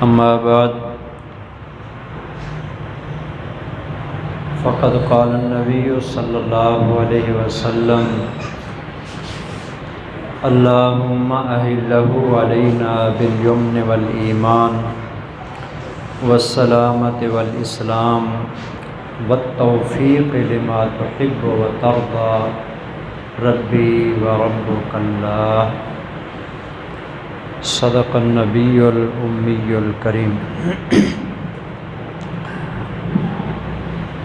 اما بعد فقد قال النبی صلی اللہ علیہ وسلم اللہم احلہ علینا بالیمن والایمان والسلامۃ والاسلام والتوفیق لما تحب وترضى ربی وربک اللہ۔ صدق النبی الامی الکریم۔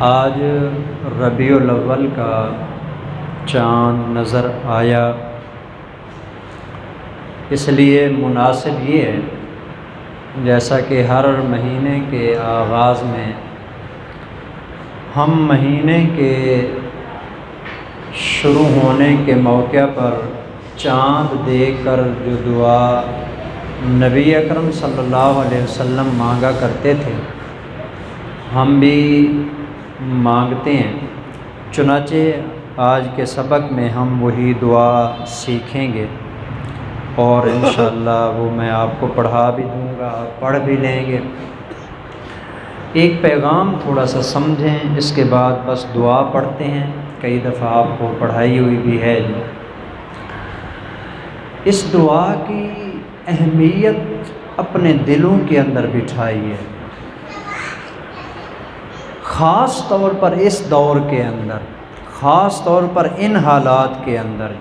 آج ربیع الاول کا چاند نظر آیا، اس لیے مناسب یہ ہے جیسا کہ ہر مہینے کے آغاز میں ہم مہینے کے شروع ہونے کے موقع پر چاند دیکھ کر جو دعا نبی اکرم صلی اللہ علیہ وسلم مانگا کرتے تھے ہم بھی مانگتے ہیں، چنانچہ آج کے سبق میں ہم وہی دعا سیکھیں گے اور انشاءاللہ وہ میں آپ کو پڑھا بھی دوں گا، پڑھ بھی لیں گے۔ ایک پیغام تھوڑا سا سمجھیں، اس کے بعد بس دعا پڑھتے ہیں، کئی دفعہ آپ کو پڑھائی ہوئی بھی ہے۔ اس دعا کی اہمیت اپنے دلوں کے اندر بٹھائیے، خاص طور پر اس دور کے اندر، خاص طور پر ان حالات کے اندر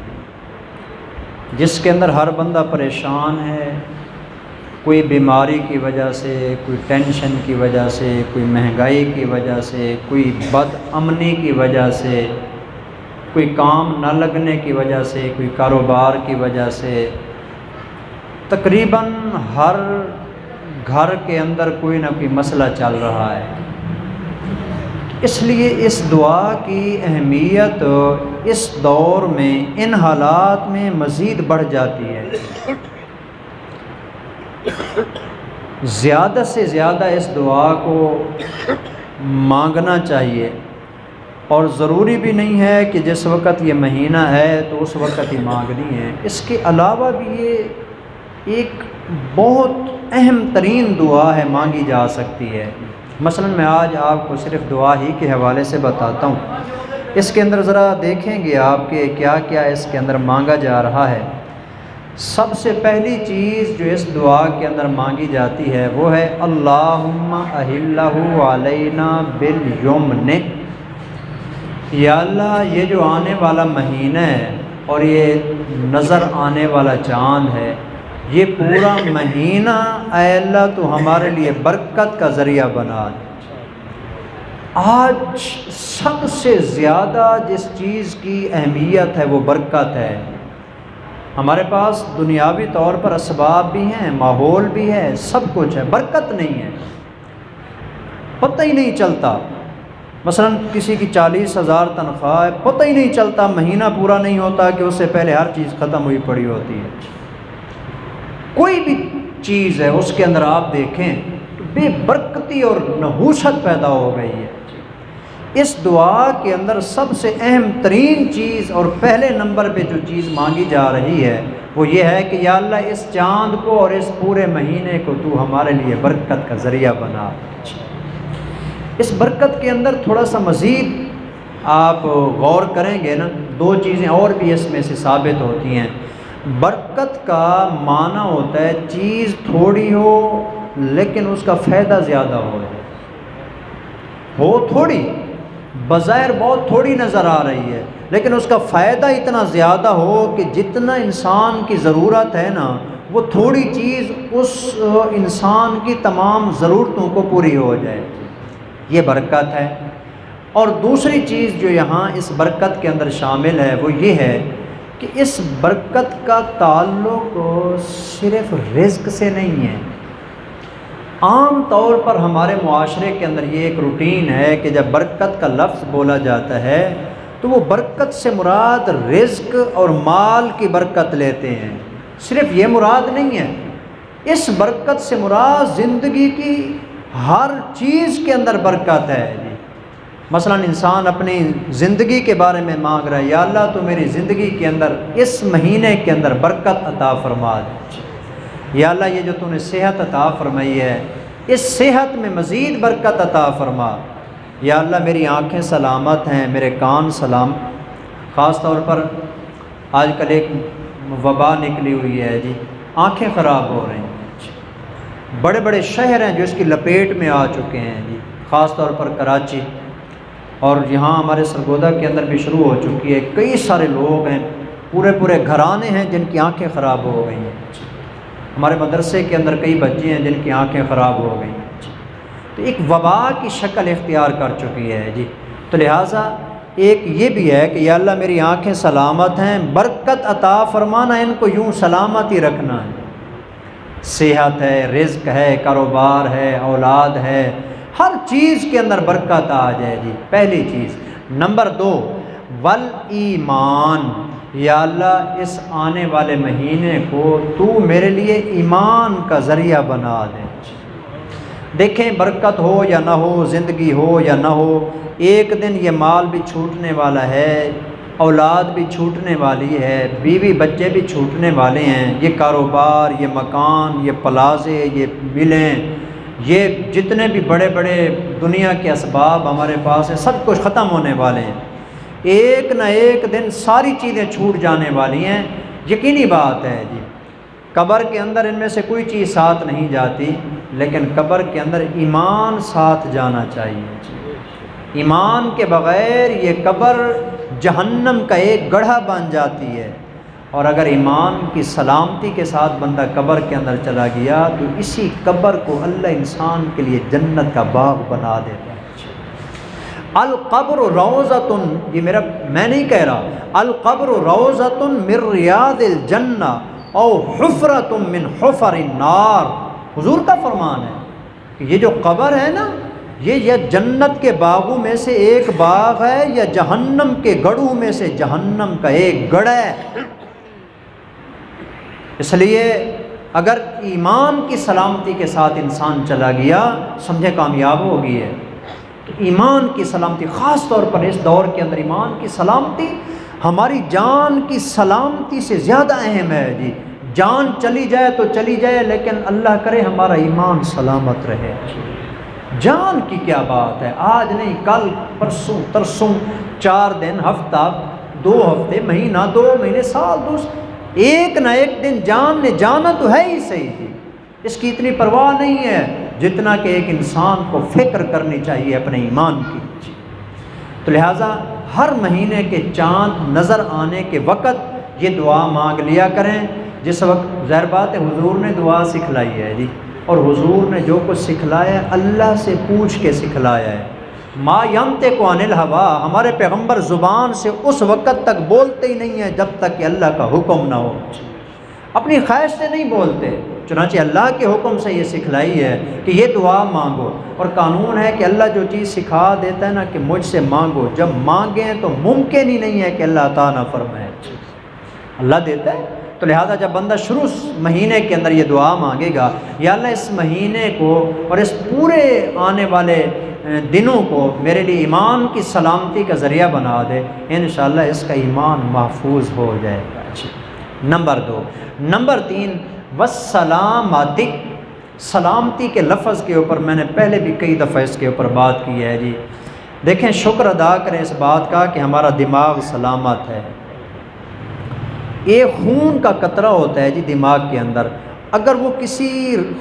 جس کے اندر ہر بندہ پریشان ہے، کوئی بیماری کی وجہ سے، کوئی ٹینشن کی وجہ سے، کوئی مہنگائی کی وجہ سے، کوئی بد امنی کی وجہ سے، کوئی کام نہ لگنے کی وجہ سے، کوئی کاروبار کی وجہ سے، تقریباً ہر گھر کے اندر کوئی نہ کوئی مسئلہ چل رہا ہے۔ اس لیے اس دعا کی اہمیت اس دور میں ان حالات میں مزید بڑھ جاتی ہے۔ زیادہ سے زیادہ اس دعا کو مانگنا چاہیے، اور ضروری بھی نہیں ہے کہ جس وقت یہ مہینہ ہے تو اس وقت ہی مانگنی ہے۔ اس کے علاوہ بھی یہ ایک بہت اہم ترین دعا ہے، مانگی جا سکتی ہے۔ مثلا میں آج آپ کو صرف دعا ہی کے حوالے سے بتاتا ہوں، اس کے اندر ذرا دیکھیں گے آپ کہ کیا کیا اس کے اندر مانگا جا رہا ہے۔ سب سے پہلی چیز جو اس دعا کے اندر مانگی جاتی ہے وہ ہے اللہم احلہ علینا بالیمن۔ یا اللہ، یہ جو آنے والا مہینہ ہے اور یہ نظر آنے والا چاند ہے، یہ پورا مہینہ اے اللہ تو ہمارے لیے برکت کا ذریعہ بنا دے۔ آج سب سے زیادہ جس چیز کی اہمیت ہے وہ برکت ہے۔ ہمارے پاس دنیاوی طور پر اسباب بھی ہیں، ماحول بھی ہے، سب کچھ ہے، برکت نہیں ہے، پتہ ہی نہیں چلتا۔ مثلا کسی کی 40,000 تنخواہ ہے، پتہ ہی نہیں چلتا، مہینہ پورا نہیں ہوتا کہ اس سے پہلے ہر چیز ختم ہوئی پڑی ہوتی ہے۔ کوئی بھی چیز ہے اس کے اندر آپ دیکھیں تو بے برکتی اور نحوست پیدا ہو گئی ہے۔ اس دعا کے اندر سب سے اہم ترین چیز اور پہلے نمبر پہ جو چیز مانگی جا رہی ہے وہ یہ ہے کہ یا اللہ، اس چاند کو اور اس پورے مہینے کو تو ہمارے لیے برکت کا ذریعہ بنا۔ اس برکت کے اندر تھوڑا سا مزید آپ غور کریں گے نا، دو چیزیں اور بھی اس میں سے ثابت ہوتی ہیں۔ برکت کا معنی ہوتا ہے چیز تھوڑی ہو لیکن اس کا فائدہ زیادہ ہو تھوڑی، بظاہر بہت تھوڑی نظر آ رہی ہے لیکن اس کا فائدہ اتنا زیادہ ہو کہ جتنا انسان کی ضرورت ہے نا، وہ تھوڑی چیز اس انسان کی تمام ضرورتوں کو پوری ہو جائے، یہ برکت ہے۔ اور دوسری چیز جو یہاں اس برکت کے اندر شامل ہے وہ یہ ہے کہ اس برکت کا تعلق صرف رزق سے نہیں ہے۔ عام طور پر ہمارے معاشرے کے اندر یہ ایک روٹین ہے کہ جب برکت کا لفظ بولا جاتا ہے تو وہ برکت سے مراد رزق اور مال کی برکت لیتے ہیں، صرف یہ مراد نہیں ہے۔ اس برکت سے مراد زندگی کی ہر چیز کے اندر برکت ہے۔ مثلا انسان اپنی زندگی کے بارے میں مانگ رہا ہے، یا اللہ تو میری زندگی کے اندر اس مہینے کے اندر برکت عطا فرما دے۔ یا اللہ یہ جو تو نے صحت عطا فرمائی ہے اس صحت میں مزید برکت عطا فرما۔ یا اللہ میری آنکھیں سلامت ہیں، میرے کان سلام، خاص طور پر آج کل ایک وبا نکلی ہوئی ہے جی، آنکھیں خراب ہو رہی ہیں، بڑے بڑے شہر ہیں جو اس کی لپیٹ میں آ چکے ہیں جی، خاص طور پر کراچی اور یہاں ہمارے سرگودا کے اندر بھی شروع ہو چکی ہے۔ کئی سارے لوگ ہیں، پورے پورے گھرانے ہیں جن کی آنکھیں خراب ہو گئی ہیں۔ ہمارے مدرسے کے اندر کئی بچے ہیں جن کی آنکھیں خراب ہو گئی ہیں، تو ایک وبا کی شکل اختیار کر چکی ہے جی۔ تو لہٰذا ایک یہ بھی ہے کہ یا اللہ میری آنکھیں سلامت ہیں، برکت عطا فرمانا، ان کو یوں سلامت ہی رکھنا ہے، صحت ہے، رزق ہے، کاروبار ہے، اولاد ہے، ہر چیز کے اندر برکت آ جائے جی، پہلی چیز۔ نمبر 2 والایمان، یا اللہ اس آنے والے مہینے کو تو میرے لیے ایمان کا ذریعہ بنا دے۔ دیکھیں برکت ہو یا نہ ہو، زندگی ہو یا نہ ہو، ایک دن یہ مال بھی چھوٹنے والا ہے، اولاد بھی چھوٹنے والی ہے، بیوی بچے بھی چھوٹنے والے ہیں، یہ کاروبار، یہ مکان، یہ پلازے، یہ ملیں، یہ جتنے بھی بڑے بڑے دنیا کے اسباب ہمارے پاس ہیں، سب کچھ ختم ہونے والے ہیں، ایک نہ ایک دن ساری چیزیں چھوٹ جانے والی ہیں، یقینی بات ہے جی۔ قبر کے اندر ان میں سے کوئی چیز ساتھ نہیں جاتی، لیکن قبر کے اندر ایمان ساتھ جانا چاہیے۔ ایمان کے بغیر یہ قبر جہنم کا ایک گڑھا بن جاتی ہے، اور اگر ایمان کی سلامتی کے ساتھ بندہ قبر کے اندر چلا گیا تو اسی قبر کو اللہ انسان کے لیے جنت کا باغ بنا دیتا ہے۔ القبر روضۃ، یہ میں نہیں کہہ رہا، القبر روضۃ من ریاض الجنہ او حفرۃ من حفر النار، حضور کا فرمان ہے کہ یہ جو قبر ہے نا، یہ جنت کے باغوں میں سے ایک باغ ہے یا جہنم کے گڑھوں میں سے جہنم کا ایک گڑھ ہے۔ اس لیے اگر ایمان کی سلامتی کے ساتھ انسان چلا گیا سمجھے کامیاب ہو گئی ہے۔ تو ایمان کی سلامتی، خاص طور پر اس دور کے اندر ایمان کی سلامتی ہماری جان کی سلامتی سے زیادہ اہم ہے جی۔ جان چلی جائے تو چلی جائے، لیکن اللہ کرے ہمارا ایمان سلامت رہے۔ جان کی کیا بات ہے، آج نہیں کل، پرسوں ترسوں، 4 دن، ہفتہ، 2 ہفتے، مہینہ، 2 مہینے، سال، 2، ایک نہ ایک دن جان نے جانا تو ہے ہی صحیح جی۔ اس کی اتنی پرواہ نہیں ہے جتنا کہ ایک انسان کو فکر کرنی چاہیے اپنے ایمان کی۔ تو لہٰذا ہر مہینے کے چاند نظر آنے کے وقت یہ دعا مانگ لیا کریں۔ جس وقت ظاہر بات ہے حضور نے دعا سکھلائی ہے جی، اور حضور نے جو کچھ سکھلایا ہے اللہ سے پوچھ کے سکھلایا ہے۔ ما ینطق عن الہوا، ہمارے پیغمبر زبان سے اس وقت تک بولتے ہی نہیں ہیں جب تک کہ اللہ کا حکم نہ ہو، اپنی خواہش سے نہیں بولتے، چنانچہ اللہ کے حکم سے یہ سکھلائی ہے کہ یہ دعا مانگو، اور قانون ہے کہ اللہ جو چیز سکھا دیتا ہے نا کہ مجھ سے مانگو، جب مانگیں تو ممکن ہی نہیں ہے کہ اللہ عطا نہ فرمائے، اللہ دیتا ہے۔ تو لہٰذا جب بندہ شروع مہینے کے اندر یہ دعا مانگے گا، یا اللہ اس مہینے کو اور اس پورے آنے والے دنوں کو میرے لیے ایمان کی سلامتی کا ذریعہ بنا دے، انشاءاللہ اس کا ایمان محفوظ ہو جائے گا۔ نمبر 2۔ نمبر 3 والسلامتی، سلامتی کے لفظ کے اوپر میں نے پہلے بھی کئی دفعہ اس کے اوپر بات کی ہے جی۔ دیکھیں شکر ادا کریں اس بات کا کہ ہمارا دماغ سلامت ہے۔ ایک خون کا قطرہ ہوتا ہے جی دماغ کے اندر، اگر وہ کسی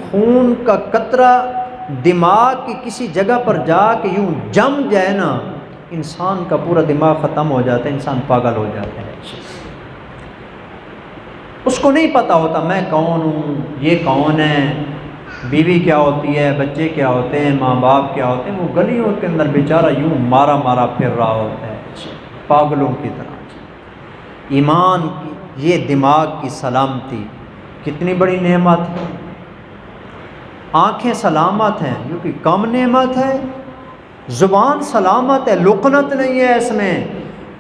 خون کا قطرہ دماغ کی کسی جگہ پر جا کے یوں جم جائے نا، انسان کا پورا دماغ ختم ہو جاتا ہے، انسان پاگل ہو جاتا ہے۔ اس کو نہیں پتہ ہوتا میں کون ہوں، یہ کون ہے، بیوی کیا ہوتی ہے، بچے کیا ہوتے ہیں، ماں باپ کیا ہوتے ہیں، وہ گلیوں کے اندر بیچارہ یوں مارا مارا پھر رہا ہوتا ہے پاگلوں کی طرح۔ ایمان کی یہ دماغ کی سلامتی کتنی بڑی نعمت ہے۔ آنکھیں سلامت ہیں جو کہ کم نعمت ہے، زبان سلامت ہے، لقنت نہیں ہے اس میں،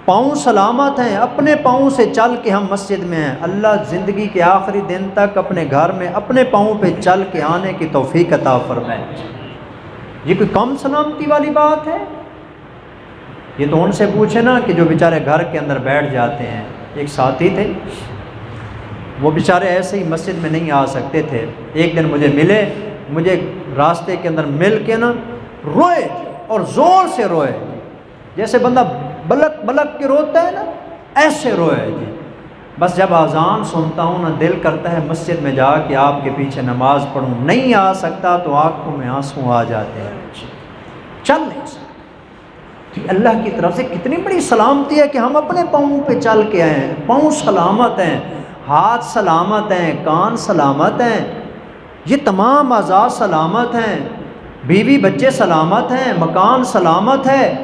پاؤں سلامت ہیں، اپنے پاؤں سے چل کے ہم مسجد میں ہیں، اللہ زندگی کے آخری دن تک اپنے گھر میں اپنے پاؤں پہ چل کے آنے کی توفیق عطا فرمائے۔ یہ کوئی کم سلامتی والی بات ہے؟ یہ تو ان سے پوچھے نا کہ جو بیچارے گھر کے اندر بیٹھ جاتے ہیں۔ ایک ساتھی تھے، وہ بیچارے ایسے ہی مسجد میں نہیں آ سکتے تھے، ایک دن مجھے ملے، مجھے راستے کے اندر مل کے نا روئے اور زور سے روئے، جیسے بندہ بلک بلک کے روتا ہے نا، ایسے روئے جی۔ بس جب اذان سنتا ہوں نا دل کرتا ہے مسجد میں جا کے آپ کے پیچھے نماز پڑھوں، نہیں آ سکتا تو آنکھوں میں آنسو آ جاتے ہیں، چل نہیں سکتا۔ تو اللہ کی طرف سے کتنی بڑی سلامتی ہے کہ ہم اپنے پاؤں پہ چل کے آئے ہیں، پاؤں سلامت ہیں، ہاتھ سلامت ہیں، کان سلامت ہیں، یہ تمام اعضاء سلامت ہیں، بیوی بچے سلامت ہیں، مکان سلامت ہے۔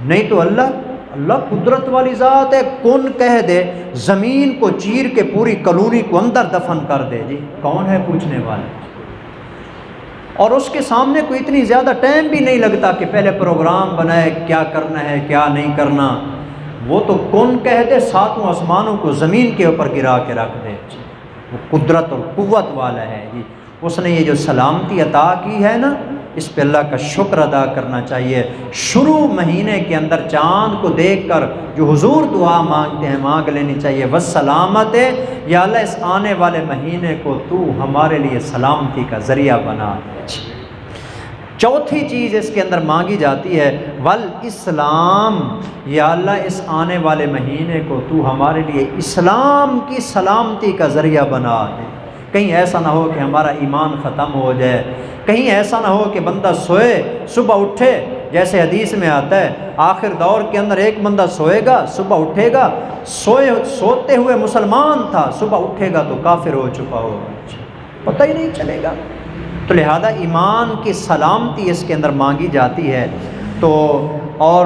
نہیں تو اللہ قدرت والی ذات ہے، کون کہہ دے زمین کو چیر کے پوری کالونی کو اندر دفن کر دے جی، کون ہے پوچھنے والا؟ اور اس کے سامنے کوئی اتنی زیادہ ٹائم بھی نہیں لگتا کہ پہلے پروگرام بنائے کیا کرنا ہے کیا نہیں کرنا، وہ تو کون کہہ دے ساتوں آسمانوں کو زمین کے اوپر گرا کے رکھ دے، وہ قدرت اور قوت والا ہے جی۔ اس نے یہ جو سلامتی عطا کی ہے نا، اس پہ اللہ کا شکر ادا کرنا چاہیے۔ شروع مہینے کے اندر چاند کو دیکھ کر جو حضور دعا مانگتے ہیں مانگ لینی چاہیے، والسلامت ہے، یا اللہ اس آنے والے مہینے کو تو ہمارے لیے سلامتی کا ذریعہ بنا دے۔ چوتھی چیز اس کے اندر مانگی جاتی ہے والاسلام، یا اللہ اس آنے والے مہینے کو تو ہمارے لیے اسلام کی سلامتی کا ذریعہ بنا دے۔ کہیں ایسا نہ ہو کہ ہمارا ایمان ختم ہو جائے، کہیں ایسا نہ ہو کہ بندہ سوئے صبح اٹھے، جیسے حدیث میں آتا ہے آخر دور کے اندر ایک بندہ سوئے گا صبح اٹھے گا، سوتے ہوئے مسلمان تھا، صبح اٹھے گا تو کافر ہو چکا ہوگا، پتہ ہی نہیں چلے گا۔ تو لہذا ایمان کی سلامتی اس کے اندر مانگی جاتی ہے۔ تو اور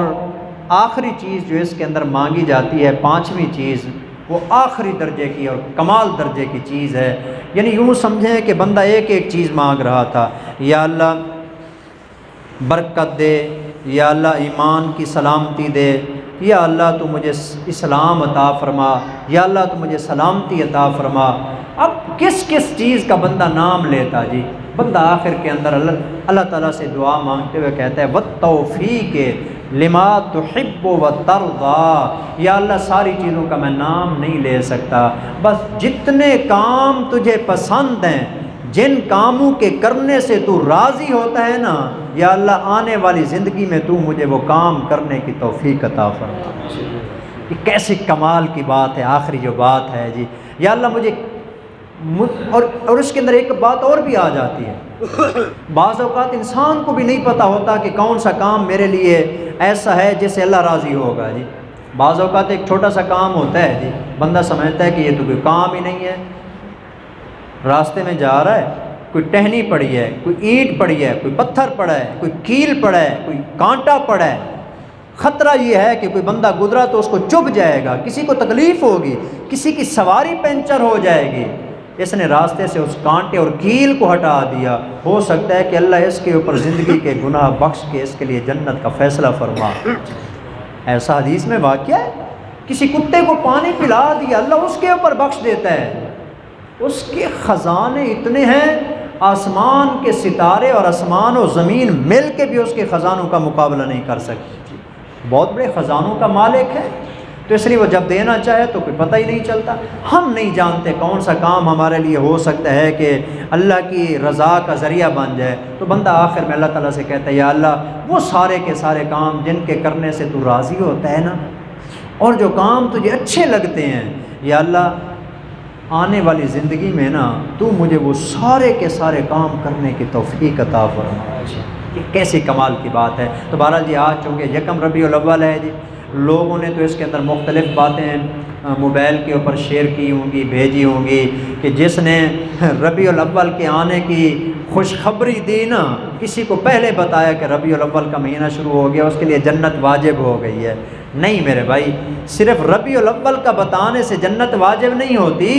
آخری چیز جو اس کے اندر مانگی جاتی ہے، پانچویں چیز، وہ آخری درجے کی اور کمال درجے کی چیز ہے، یعنی یوں سمجھیں کہ بندہ ایک ایک چیز مانگ رہا تھا، یا اللہ برکت دے، یا اللہ ایمان کی سلامتی دے، یا اللہ تو مجھے اسلام عطا فرما، یا اللہ تو مجھے سلامتی عطا فرما۔ اب کس کس چیز کا بندہ نام لیتا جی؟ بندہ آخر کے اندر اللہ تعالیٰ سے دعا مانگتے ہوئے کہتا ہے وَالتَّوْفِيقِ لِمَا تُحِبُّ وَتَرْضَىٰ، یا اللہ ساری چیزوں کا میں نام نہیں لے سکتا، بس جتنے کام تجھے پسند ہیں، جن کاموں کے کرنے سے تو راضی ہوتا ہے نا، یا اللہ آنے والی زندگی میں تو مجھے وہ کام کرنے کی توفیق عطا فرما۔ یہ کیسی کمال کی بات ہے، آخری جو بات ہے جی، یا اللہ مجھے اور اس کے اندر ایک بات اور بھی آ جاتی ہے، بعض اوقات انسان کو بھی نہیں پتہ ہوتا کہ کون سا کام میرے لیے ایسا ہے جس سے اللہ راضی ہوگا جی۔ بعض اوقات ایک چھوٹا سا کام ہوتا ہے جی، بندہ سمجھتا ہے کہ یہ تو کوئی کام ہی نہیں ہے، راستے میں جا رہا ہے، کوئی ٹہنی پڑی ہے، کوئی اینٹ پڑی ہے، کوئی پتھر پڑا ہے، کوئی کیل پڑا ہے، کوئی کانٹا پڑا ہے، خطرہ یہ ہے کہ کوئی بندہ گزرا تو اس کو چبھ جائے گا، کسی کو تکلیف ہوگی، کسی کی سواری پنچر ہو جائے گی، اس نے راستے سے اس کانٹے اور کیل کو ہٹا دیا، ہو سکتا ہے کہ اللہ اس کے اوپر زندگی کے گناہ بخش کے اس کے لیے جنت کا فیصلہ فرما۔ ایسا حدیث میں واقعہ ہے، کسی کتے کو پانی پلا دیا، اللہ اس کے اوپر بخش دیتا ہے۔ اس کے خزانے اتنے ہیں، آسمان کے ستارے اور آسمان و زمین مل کے بھی اس کے خزانوں کا مقابلہ نہیں کر سکتے، بہت بڑے خزانوں کا مالک ہے۔ تو اس لیے وہ جب دینا چاہے تو کوئی پتہ ہی نہیں چلتا۔ ہم نہیں جانتے کون سا کام ہمارے لیے ہو سکتا ہے کہ اللہ کی رضا کا ذریعہ بن جائے، تو بندہ آخر میں اللہ تعالیٰ سے کہتا ہے یا اللہ وہ سارے کے سارے کام جن کے کرنے سے تو راضی ہوتا ہے نا، اور جو کام تجھے اچھے لگتے ہیں، یا اللہ آنے والی زندگی میں نا تو مجھے وہ سارے کے سارے کام کرنے کی توفیق عطا فرما۔ یہ کیسی کمال کی بات ہے۔ تو بہرحال جی آج چونکہ یکم ربیع الاول ہے جی، لوگوں نے تو اس کے اندر مختلف باتیں موبائل کے اوپر شیئر کی ہوں گی، بھیجی ہوں گی کہ جس نے ربیع الاول کے آنے کی خوشخبری دی نا، کسی کو پہلے بتایا کہ ربیع الاول کا مہینہ شروع ہو گیا، اس کے لیے جنت واجب ہو گئی ہے۔ نہیں میرے بھائی، صرف ربیع الاول کا بتانے سے جنت واجب نہیں ہوتی،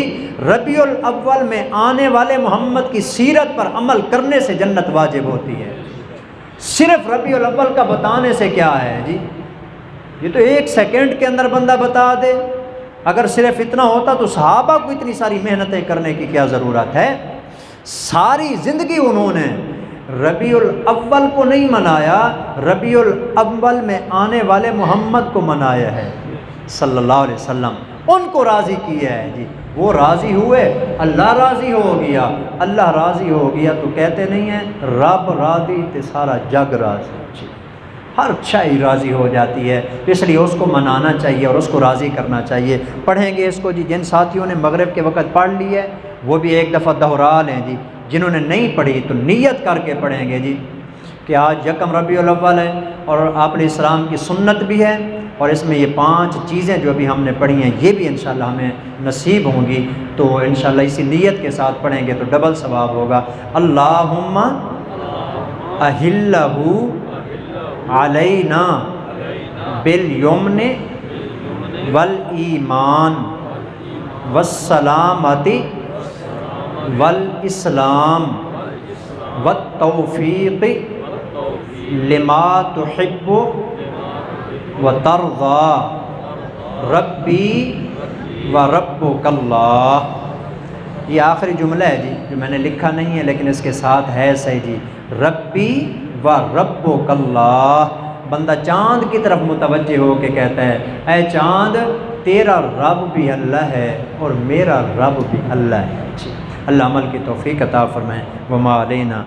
ربیع الاول میں آنے والے محمد کی سیرت پر عمل کرنے سے جنت واجب ہوتی ہے۔ صرف ربیع الاول کا بتانے سے کیا ہے جی، یہ تو ایک سیکنڈ کے اندر بندہ بتا دے۔ اگر صرف اتنا ہوتا تو صحابہ کو اتنی ساری محنتیں کرنے کی کیا ضرورت ہے؟ ساری زندگی انہوں نے ربیع الاول کو نہیں منایا، ربیع الاول میں آنے والے محمد کو منایا ہے صلی اللہ علیہ وسلم، ان کو راضی کیا ہے جی۔ وہ راضی ہوئے، اللہ راضی ہو گیا، اللہ راضی ہو گیا تو کہتے نہیں ہیں رب راضی تے سارا جگ راضی، ہر شے راضی ہو جاتی ہے، اس لیے اس کو منانا چاہیے اور اس کو راضی کرنا چاہیے۔ پڑھیں گے اس کو جی، جن ساتھیوں نے مغرب کے وقت پڑھ لی ہے وہ بھی ایک دفعہ دہرا لیں جی، جنہوں نے نہیں پڑھی تو نیت کر کے پڑھیں گے جی کہ آج یکم ربیع الاول ہے اور آپ علیہ السلام کی سنت بھی ہے، اور اس میں یہ 5 چیزیں جو ابھی ہم نے پڑھی ہیں یہ بھی انشاءاللہ ہمیں نصیب ہوں گی، تو انشاءاللہ اسی نیت کے ساتھ پڑھیں گے تو ڈبل ثواب ہوگا۔ اللہم اہلہ علینا بالیمن والایمان والسلامۃ والاسلام والتوفیق لما تحب وترضى ربی وربک اللہ۔ یہ آخری جملہ ہے جی جو میں نے لکھا نہیں ہے لیکن اس کے ساتھ ہے صحیح جی، ربی وربک اللہ۔ بندہ چاند کی طرف متوجہ ہو کے کہتا ہے اے چاند تیرا رب بھی اللہ ہے اور میرا رب بھی اللہ ہے۔ اللہ عمل کی توفیق عطا فرمائے۔ وما علینا